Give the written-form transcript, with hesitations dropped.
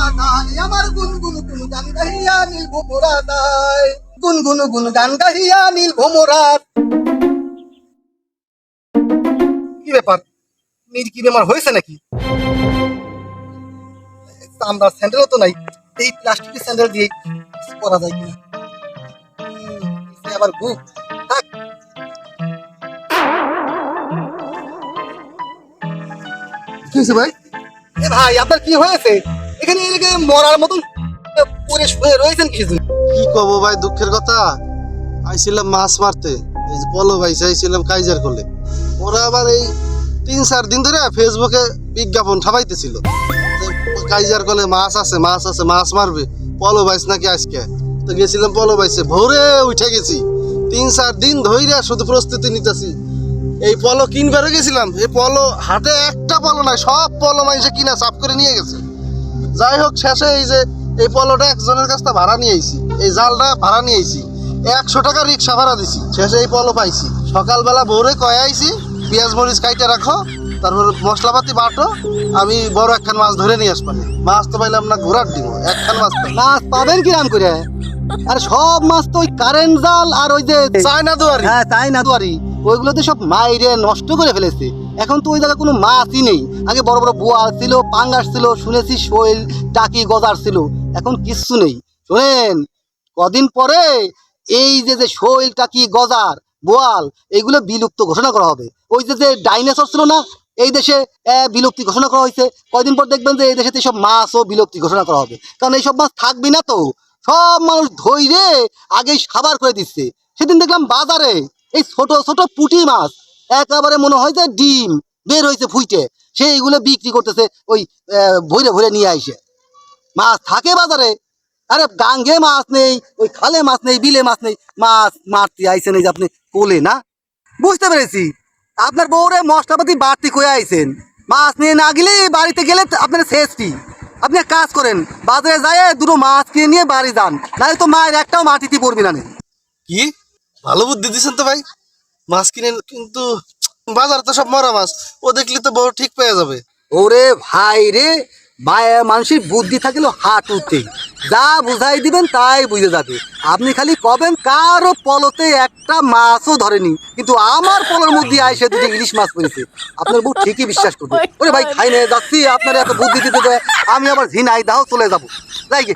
আমার গুনগুন গুন গান গাহিয়া নীল ভোমরা যায়, গুনগুন গুন গান গাহিয়া নীল ভোমরা। কি ব্যাপার, মেয়ের কি বেমার হয়েছে নাকি? আমরা স্যান্ডেলও তো নাই, এই প্লাস্টিকের স্যান্ডেল দিয়ে করা যায় কিনা? আবার ঘুম থাক। কি হয়েছে ভাই? এ ভাই, আপনার কি হয়েছে? এখানে মরার মতন পরে শুয়ে রয়েছেন কিছু? কি কব ভাই, দুঃখের কথা। আইছিলাম মাছ মারতে, এই যে পলো ভাই চাইছিলাম কাইজার করলে। ওরা আবার এই 3-4 দিন ধরে ফেসবুকে বিজ্ঞাপন ছাপাইতেছিল কাইজার করলে মাছ আছে, মাছ আছে, মাছ মারবে পলো ভাইস নাকি আজকে। তো গেছিলাম পলো ভাইসে, ভোরে উঠে গেছি। 3-4 দিন ধইরা শুধু প্রস্তুতি নিতেছি। এই পলো কিনবারও গেছিলাম, এই পলো হাটে একটা পলো নাই, সব পলো মাইসে কিনা চাপ করে নিয়ে গেছে। যাই হোক, শেষে এই যে এই পলোটা একজনের কাছ থেকে ভাড়া নিয়ে আইছি, এই জালটা ভাড়া নিয়ে আইছি, 100 টাকা রিক্সা ভাড়া দিছি। শেষে এই পলো পাইছি। সকালবেলা ভোরে কয়ে আইছি পেঁয়াজ মরিচ কাইটে রাখো, তারপর মশলাপাতি বাটো, আমি বড় একখান মাছ ধরে নিয়ে আসবানি। মাছ তো পাইলাম না, ঘোরার দিব একখান মাছ পাই। মাছ পাবেন কিরাম করে? আর সব মাছ তো ওই কারেন্ট জাল আর ওই যে চায়না দুয়ারি। হ্যাঁ, চায়না দুয়ারি, ওইগুলোতে সব মাইরে নষ্ট করে ফেলেছে। এখন তো ওই জায়গায় কোনো মাছই নেই। আগে বড় বড় বোয়াল ছিল, পাঙ্গাস ছিল, শুনেছি শৈল, টাকি, গজার ছিল। এখন কিচ্ছু নেই। শোনেন, কদিন পরে এই যে শৈল, টাকি, গজার, বোয়াল, এগুলো বিলুপ্ত ঘোষণা করা হবে। ওই যে ডাইনোসর ছিল না এই দেশে, বিলুপ্তি ঘোষণা করা হয়েছে। কয়দিন পর দেখবেন যে এই দেশে সব মাছও বিলুপ্তি ঘোষণা করা হবে। কারণ এইসব মাছ থাকবে না তো, সব মানুষ ধৈরে আগেই সাবার করে দিচ্ছে। সেদিন দেখলাম বাজারে এই ছোট ছোট পুঁটি মাছ, একেবারে মনে হয় যে ডিম বের হয়েছে ফুইটে, সেইগুলো বিক্রি করতেছে ওই ভরে ভরে নিয়ে আইসে। মাছ থাকে বাজারে? আরে গাঙ্গে মাছ নেই, ওই খালে মাছ নেই, বিলে মাছ নেই, মাছ মারতে আইসেন এই যে আপনি কোলে না? বুঝতে পেরেছি, আপনার বউরে মশলাপাতি বাড়তি কয়ে আইছেন। মাছ নিয়ে না গেলে, বাড়িতে গেলে আপনার শেষ কি? আপনি এক কাজ করেন, বাজারে যায় দুটো মাছ কিনে নিয়ে বাড়ি যান, নাহলে তো মায়ের একটাও মাটিতে পড়বি না। কি ভালো বুদ্ধি দিচ্ছেন তো ভাই, মাছ কিনে। কিন্তু বাজার তো সব মরা মাছ, ও দেখলে তো বড় ঠিক পেয়ে যাবে। ওরে ভাই রে, মানুষের বুদ্ধি থাকলে হাঁটুতে যা বুঝাই দিবেন তাই বুঝে যাবে। আপনি খালি কবেন কারো পলতে একটা মাছও ধরেনি, কিন্তু আমার পলের মধ্যে আইসে দুটো ইলিশ মাছ পড়েছে, আপনার বউ ঠিকই বিশ্বাস করবে। ওরে ভাই, খাই নিয়ে যাচ্ছি, আপনার এত বুদ্ধি দিতে দেয়, আমি আবার ঝিনাই দাও চলে যাবো। যাই গে।